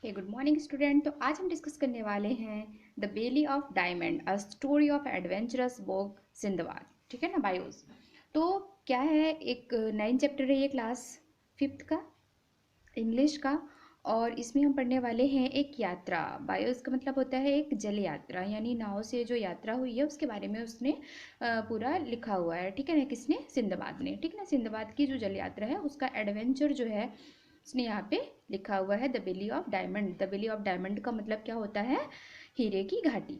हे good morning student. तो आज हम डिस्कस करने वाले हैं the valley of diamond a story of adventurous बोग सिंदबाद। ठीक है ना बायोस। तो क्या है, एक 9 चैप्टर है ये, क्लास 5th का, इंग्लिश का। और इसमें हम पढ़ने वाले हैं एक यात्रा। बायोस का मतलब होता है एक जल यात्रा, यानी नाव से जो यात्रा हुई है उसके बारे में उसने पूरा लिखा हुआ है। ठीक है ना, किसने? सिंदबाद ने। ठीक है ना, सिंदबाद की जो जल यात्रा है उसका एडवेंचर जो है उसने यहाँ पे लिखा हुआ है the valley of diamond. The valley of diamond का मतलब क्या होता है? हीरे की घाटी।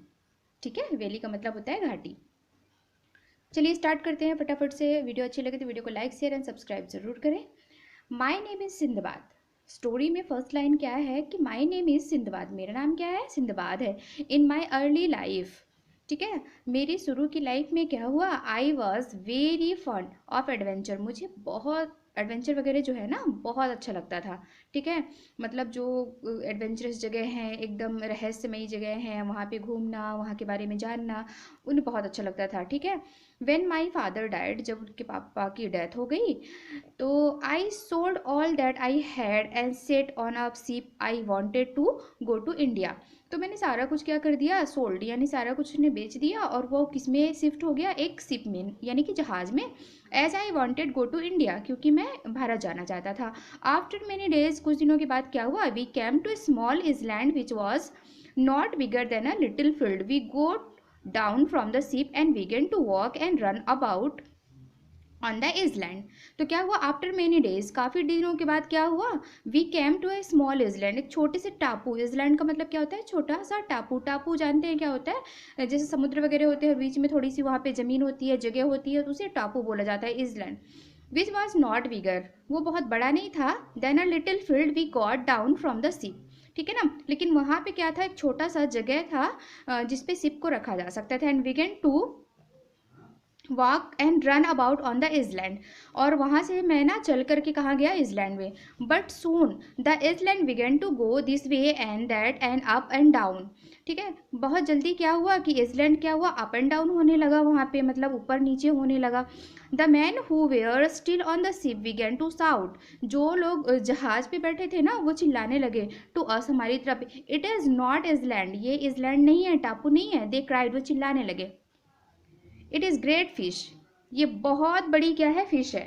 ठीक है, वेली का मतलब होता है घाटी। चलिए स्टार्ट करते हैं फटाफट से। वीडियो अच्छी लगे तो वीडियो को लाइक शेयर एंड सब्सक्राइब जरूर करें। My name is Sinbad. Story में फर्स्ट लाइन क्या है कि माई नेम इज सिंदबाद, मेरा नाम क्या है? सिंदबाद है। इन माई अर्ली लाइफ, ठीक है, मेरी शुरू की लाइफ में क्या हुआ? I was very fun of adventure. मुझे बहुत एडवेंचर वगैरह जो है ना बहुत अच्छा लगता था। ठीक है, मतलब जो एडवेंचरस जगह हैं, एकदम रहस्यमयी जगह हैं, वहाँ पे घूमना, वहाँ के बारे में जानना उन्हें बहुत अच्छा लगता था। ठीक है, व्हेन माई फादर डाइड, जब उनके पापा की डेथ हो गई तो I sold all that I had and set on a ship I wanted to go to India. तो मैंने सारा कुछ क्या कर दिया? सोल्ड, यानी सारा कुछ ने बेच दिया और वो किस में शिफ्ट हो गया? एक शिप में, यानी कि जहाज़ में। As I wanted go to India, क्योंकि मैं भारत जाना चाहता था। आफ्टर मेनी डेज, कुछ दिनों के बाद क्या हुआ? We came to small island which was not bigger than a little field. We go down from the ship and began to walk and run about on the island। तो क्या हुआ? After many days, काफ़ी दिनों के बाद क्या हुआ? We came to a small island, एक छोटे से टापू। island का मतलब क्या होता है? छोटा सा टापू। टापू जानते हैं क्या होता है? जैसे समुद्र वगैरह होते हैं, बीच में थोड़ी सी वहाँ पे ज़मीन होती है, जगह होती है, तो उसे टापू बोला जाता है, island। Which was not bigger, वो बहुत बड़ा नहीं था। Than a little field we got down from the ship. ठीक है ना, लेकिन वहाँ पे क्या था? एक छोटा सा जगह था जिसपे शिप को रखा जा सकता था। And began to walk and run about on the island, और वहाँ से मैं ना चल करके कहाँ गया? island में। But soon the island began to go this way and that and up and down. ठीक है, बहुत जल्दी क्या हुआ कि island क्या हुआ? अप एंड डाउन होने लगा वहाँ पे, मतलब ऊपर नीचे होने लगा। The men who were still on the ship began to shout, जो लोग जहाज पे बैठे थे ना वो चिल्लाने लगे टू अस, हमारी तरफ। इट इज़ नॉट island, ये island नहीं है, टापू नहीं है। दे क्राइड, वो चिल्लाने लगे। इट इज़ ग्रेट फिश, ये बहुत बड़ी क्या है? फिश है।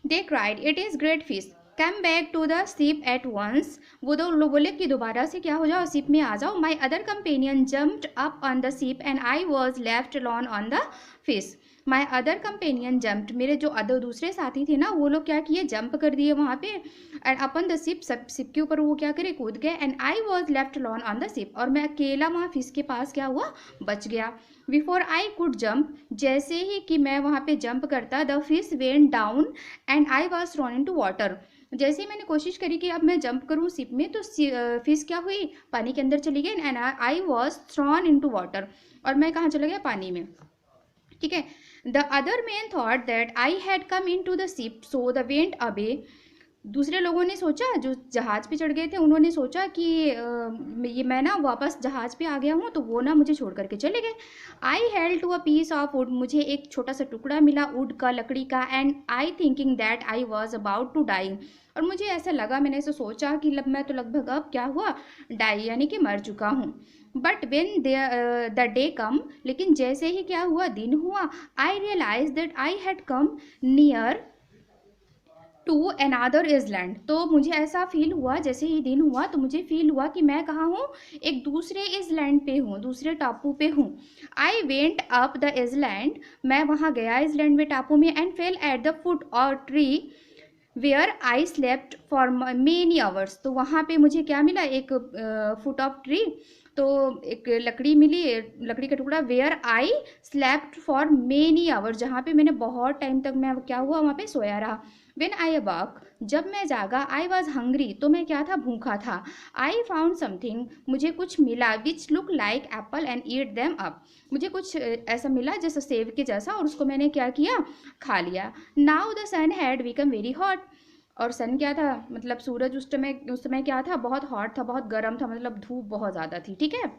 They cried it is great fish, come back to the ship at once. वो दो लोग बोले कि दोबारा से क्या हो जाओ? शिप में आ जाओ। My other companion jumped up on the ship and I was left alone on the fish. My other companion jumped, मेरे जो अदर दूसरे साथी थे ना वो लोग क्या किए? जंप कर दिए वहाँ पे। एंड अपन द शिप, सब शिप के ऊपर वो क्या करे? कूद गए। And I was left alone on the ship, और मैं अकेला वहाँ फिश के पास क्या हुआ? बच गया। बिफोर आई कुड जंप, जैसे ही कि मैं वहाँ पे जंप करता, the fish went down and I was thrown into water. जैसे ही मैंने कोशिश करी कि अब मैं जंप करूँ शिप में, तो फिश क्या हुई? पानी के अंदर चली गई। And I was thrown into water, और मैं कहाँ चला गया? पानी में। ठीक है, the other man thought that I had come into the ship so they went away. दूसरे लोगों ने सोचा, जो जहाज़ पे चढ़ गए थे, उन्होंने सोचा कि ये मैं ना वापस जहाज़ पे आ गया हूँ, तो वो ना मुझे छोड़ करके चले गए। I held to a piece of wood, मुझे एक छोटा सा टुकड़ा मिला वुड का, लकड़ी का। And I thinking that I was about to die, और मुझे ऐसा लगा, मैंने ऐसा सोचा कि मैं तो लगभग अब क्या हुआ? डाई, यानी कि मर चुका हूँ। But when the day come, लेकिन जैसे ही क्या हुआ? दिन हुआ। I realise that I had come near to another island। तो मुझे ऐसा फील हुआ, जैसे ही दिन हुआ तो मुझे फील हुआ कि मैं कहाँ हूँ? एक दूसरे island पे हूँ, दूसरे टापू पे हूँ। I went up the island, मैं वहाँ गया island में, टापू में। And fell at the foot और tree where I slept for many hours. तो वहाँ पे मुझे क्या मिला? एक फुट ऑफ ट्री, तो एक लकड़ी मिली, लकड़ी का टुकड़ा। Where I slept for many hours, जहाँ पे मैंने बहुत टाइम तक मैं क्या हुआ? वहाँ पे सोया रहा। वेन आई अबाक, जब मैं जागा, आई वॉज हंग्री, तो मैं क्या था? भूखा था। आई फाउंड समथिंग, मुझे कुछ मिला, which look like Apple and eat them up. मुझे कुछ ऐसा मिला जैसे सेब के जैसा, और उसको मैंने क्या किया? खा लिया। Now the sun had become very hot, और सन क्या था? मतलब सूरज उस समय क्या था? बहुत हॉट था, बहुत गर्म था, मतलब धूप बहुत ज़्यादा थी। ठीक है,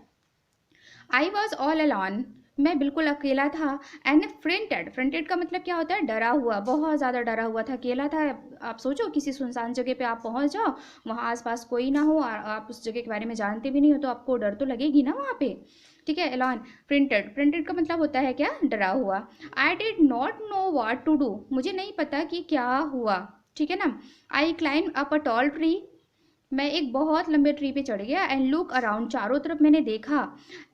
आई वॉज ऑल अलोन, मैं बिल्कुल अकेला था। एंड फ्रंटेड, फ्रंटेड का मतलब क्या होता है? डरा हुआ, बहुत ज़्यादा डरा हुआ था, अकेला था। आप सोचो किसी सुनसान जगह पे आप पहुंच जाओ, वहाँ आसपास कोई ना हो और आप उस जगह के बारे में जानते भी नहीं हो, तो आपको डर तो लगेगी ना वहाँ पे। ठीक है, एलॉन। फ्रंटेड, फ्रंटेड का मतलब होता है क्या? डरा हुआ। I did not know what to do, मुझे नहीं पता कि क्या हुआ। ठीक है ना। I climb up a tall tree, मैं एक बहुत लंबे ट्री पे चढ़ गया। एंड लुक अराउंड, चारों तरफ मैंने देखा।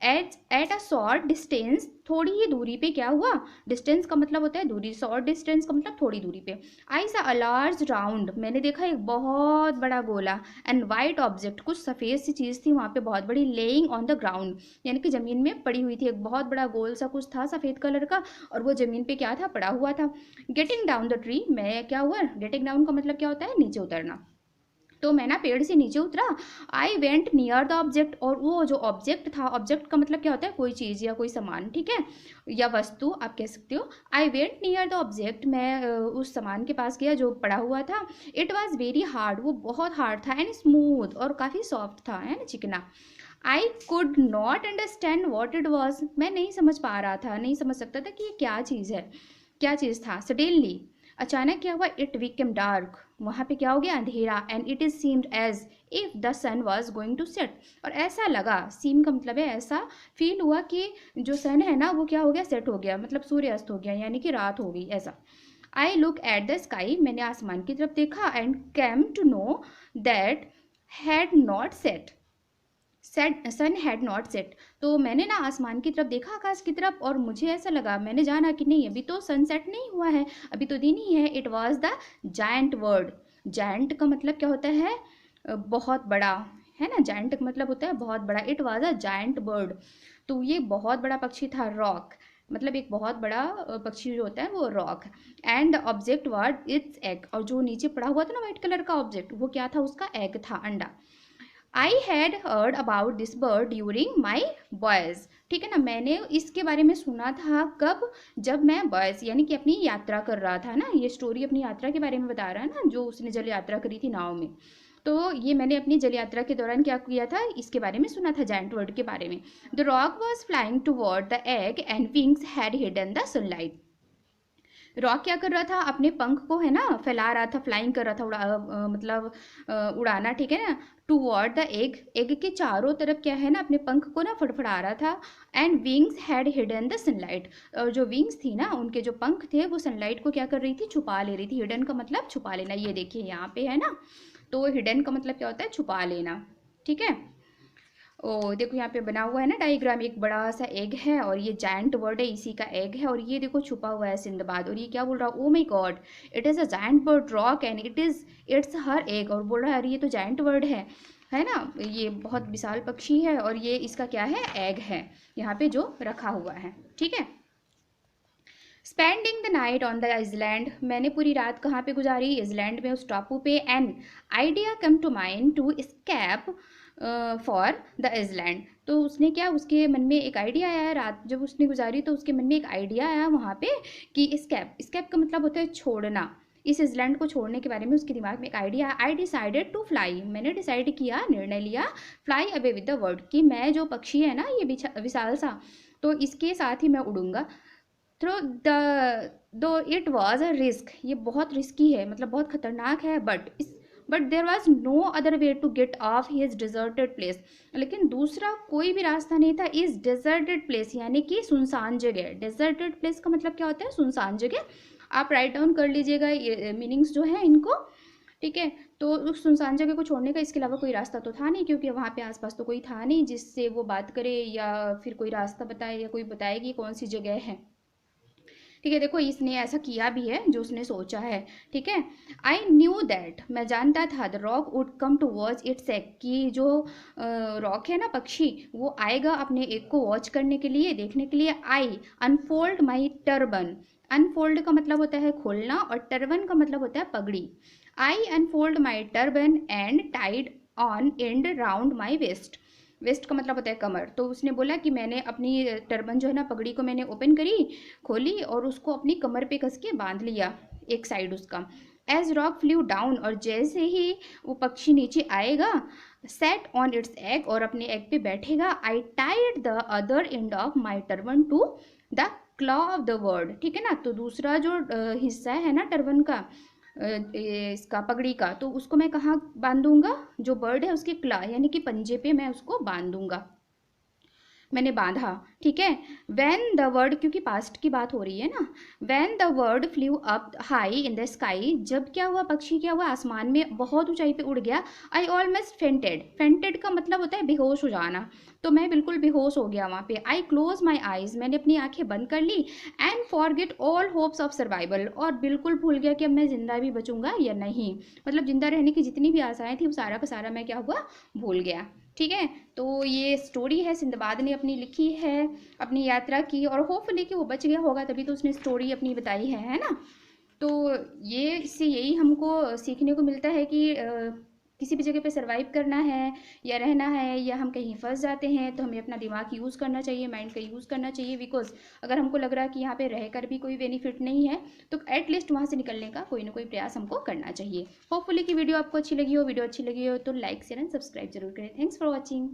एट अ शॉर्ट डिस्टेंस, थोड़ी ही दूरी पे क्या हुआ? डिस्टेंस का मतलब होता है दूरी, शॉर्ट डिस्टेंस का मतलब थोड़ी दूरी पे। आई सा अ लार्ज राउंड, मैंने देखा एक बहुत बड़ा गोला। एंड वाइट ऑब्जेक्ट, कुछ सफ़ेद सी चीज़ थी वहाँ पे बहुत बड़ी, लेइंग ऑन द ग्राउंड, यानी कि ज़मीन में पड़ी हुई थी। एक बहुत बड़ा गोल सा कुछ था सफ़ेद कलर का, और वो ज़मीन पे क्या था? पड़ा हुआ था। गेटिंग डाउन द ट्री, मैं क्या हुआ? गेटिंग डाउन का मतलब क्या होता है? नीचे उतरना। तो मैं ना पेड़ से नीचे उतरा। I went near the object, और वो जो ऑब्जेक्ट था, ऑब्जेक्ट का मतलब क्या होता है? कोई चीज़ या कोई सामान, ठीक है, या वस्तु आप कह सकते हो। I went near the object, मैं उस सामान के पास गया जो पड़ा हुआ था। इट वॉज वेरी हार्ड, वो बहुत हार्ड था। एंड स्मूथ, और काफ़ी सॉफ्ट था, है ना, चिकना। I could not understand what it was, मैं नहीं समझ पा रहा था, नहीं समझ सकता था कि ये क्या चीज़ है, क्या चीज़ था। सडनली, अचानक क्या हुआ? इट बिकेम डार्क, वहाँ पे क्या हो गया? अंधेरा। And it is seemed as if the sun was going to set, और ऐसा लगा, सीम का मतलब है ऐसा, फील हुआ कि जो सन है ना वो क्या हो गया? सेट हो गया, मतलब सूर्यास्त हो गया, यानी कि रात हो गई, ऐसा। I look at the sky, मैंने आसमान की तरफ देखा। And came to know that had not set, sun had not set, तो मैंने ना आसमान की तरफ देखा, आकाश की तरफ, और मुझे ऐसा लगा, मैंने जाना कि नहीं अभी तो सनसेट नहीं हुआ है, अभी तो दिन ही है। It was the giant word, giant का मतलब क्या होता है? बहुत बड़ा, है ना। जायंट का मतलब होता है बहुत बड़ा। It was a giant bird, तो ये बहुत बड़ा पक्षी था। रॉक, मतलब एक बहुत बड़ा पक्षी जो होता है वो rock. And the object word it's egg, और जो नीचे पड़ा हुआ था ना व्हाइट कलर का ऑब्जेक्ट, वो क्या था? उसका एग था, अंडा। I had heard about this bird during my boys, ठीक है ना, मैंने इसके बारे में सुना था। कब? जब मैं बॉयज़ यानी कि अपनी यात्रा कर रहा था ना, ये स्टोरी अपनी यात्रा के बारे में बता रहा है ना, जो उसने जल यात्रा करी थी नाव में। तो ये मैंने अपनी जल यात्रा के दौरान क्या किया था, इसके बारे में सुना था, जायंट वर्ड के बारे में। The rock was flying toward the egg and wings had hidden the sunlight, rock क्या कर रहा था? अपने पंख को, है ना, फैला रहा था, फ्लाइंग कर रहा था, मतलब उड़ाना, ठीक है ना, टूवर्ड द एग, एग के चारों तरफ क्या है ना, अपने पंख को ना फड़फड़ा रहा था। And wings had hidden the sunlight, और जो विंग्स थी ना, उनके जो पंख थे, वो सनलाइट को क्या कर रही थी? छुपा ले रही थी। हिडन का मतलब छुपा लेना, ये देखिए यहाँ पे है ना, तो हिडन का मतलब क्या होता है? छुपा लेना, ठीक है। ओ देखो यहाँ पे बना हुआ है ना डायग्राम, एक बड़ा सा एग है, और ये जायंट वर्ड है, इसी का एग है, और ये देखो छुपा हुआ है सिंदबाद। और ये क्या बोल रहा है? Oh my God, it is a giant bird rock and it's her egg, और बोल रहा है अरे ये तो जायंट वर्ड है ना, ये बहुत विशाल पक्षी है, और ये इसका क्या है? एग है, यहाँ पे जो रखा हुआ है, ठीक है। Spending the night on the island, मैंने पूरी रात कहाँ पे गुजारी? आइसलैंड में, उस टापू पे। An idea come to mind to escape for the island, तो उसने क्या, उसके मन में एक आइडिया आया, रात जब उसने गुजारी तो उसके मन में एक आइडिया आया वहाँ पे कि स्कैप, स्कैप का मतलब होता है छोड़ना, इस आइसलैंड को छोड़ने के बारे में उसके दिमाग में एक idea. I decided to fly, मैंने डिसाइड किया, निर्णय लिया, fly away with the bird, कि मैं जो पक्षी है ना ये विशाल सा, तो इसके साथ ही मैं उड़ूंगा। Throw though it was a risk, ये बहुत रिस्की है, मतलब बहुत खतरनाक है। But there was no other way to get off his deserted place, लेकिन दूसरा कोई भी रास्ता नहीं था इस डिजर्टेड प्लेस, यानी कि सुनसान जगह। डिजर्टेड प्लेस का मतलब क्या होता है? सुनसान जगह। आप राइट डाउन कर लीजिएगा ये मीनिंग्स जो है इनको, ठीक है। तो उस सुनसान जगह को छोड़ने का इसके अलावा कोई रास्ता तो था नहीं, क्योंकि वहाँ पे आसपास तो कोई था नहीं जिससे वो बात करे, या फिर कोई रास्ता बताए, या कोई बताएगी कौन सी जगह है, ठीक है। देखो इसने ऐसा किया भी है जो उसने सोचा है, ठीक है। आई न्यू दैट, मैं जानता था, the roc would come to watch its egg, कि जो रॉक है ना, पक्षी, वो आएगा अपने एग को वॉच करने के लिए, देखने के लिए। आई अनफोल्ड माई टर्बन, अनफोल्ड का मतलब होता है खोलना, और टर्बन का मतलब होता है पगड़ी। I unfold my turban and tied on and round my waist, waist का मतलब होता है कमर। तो उसने बोला कि मैंने अपनी टर्बन जो है ना, पगड़ी को मैंने ओपन करी, खोली, और उसको अपनी कमर पे कस के बांध लिया, एक साइड उसका। एज रॉक फ्लू डाउन, और जैसे ही वो पक्षी नीचे आएगा, सेट ऑन इट्स एग, और अपने एग पे बैठेगा, I tied the other end of my turban to the claw of the bird. ठीक है ना, तो दूसरा जो हिस्सा है ना टर्बन का, इसका पगड़ी का, तो उसको मैं कहाँ बांधूंगा, जो बर्ड है उसके क्ला यानी कि पंजे पे मैं उसको बांधूंगा, मैंने बांधा। ठीक है, वैन द वर्ड, क्योंकि पास्ट की बात हो रही है ना, when the bird flu up high in the sky, जब क्या हुआ, पक्षी क्या हुआ, आसमान में बहुत ऊंचाई पे उड़ गया। आई ऑलमोस्ट फेंटेड, फेंटेड का मतलब होता है बेहोश हो जाना, तो मैं बिल्कुल बेहोश हो गया वहाँ पे। आई क्लोज माई आईज, मैंने अपनी आंखें बंद कर ली। And forget all hopes of survival, और बिल्कुल भूल गया कि अब मैं जिंदा भी बचूंगा या नहीं, मतलब जिंदा रहने की जितनी भी आशाएं थी वो सारा का सारा मैं क्या हुआ, भूल गया। ठीक है, तो ये स्टोरी है, सिंदबाद ने अपनी लिखी है, अपनी यात्रा की, और होपफुली कि वो बच गया होगा तभी तो उसने स्टोरी अपनी बताई है ना। तो ये इससे यही हमको सीखने को मिलता है कि किसी भी जगह पे सरवाइव करना है या रहना है, या हम कहीं फंस जाते हैं तो हमें अपना दिमाग यूज़ करना चाहिए, माइंड का यूज़ करना चाहिए, बिकॉज अगर हमको लग रहा है कि यहाँ पे रहकर भी कोई बेनिफिट नहीं है तो एटलीस्ट वहाँ से निकलने का कोई ना कोई प्रयास हमको करना चाहिए। होपफुली कि वीडियो आपको अच्छी लगी हो, वीडियो अच्छी लगी हो तो लाइक शेयर एंड सब्सक्राइब जरूर करें। Thanks for watching.